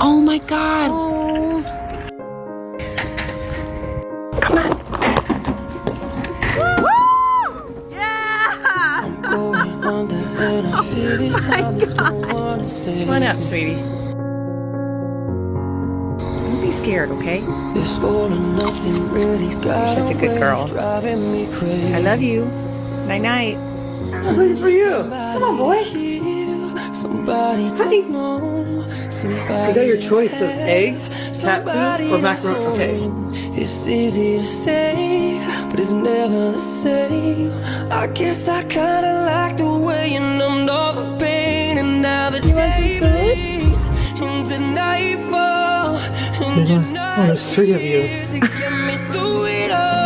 Oh my God. Oh. Come on. Yeah! Come on up, sweetie. Don't be scared, okay? You're such a good girl. I love you. Night-night. I'm waiting for you. Come on, boy. Honey. You got your choice of eggs, cat food, or macaroni. Okay. It's easy to say, but it's never the same. I guess I kinda like the way you numbed all the pain, and now the day bleeds into nightfall, and you're not there's 3 of you. here to get me through it all.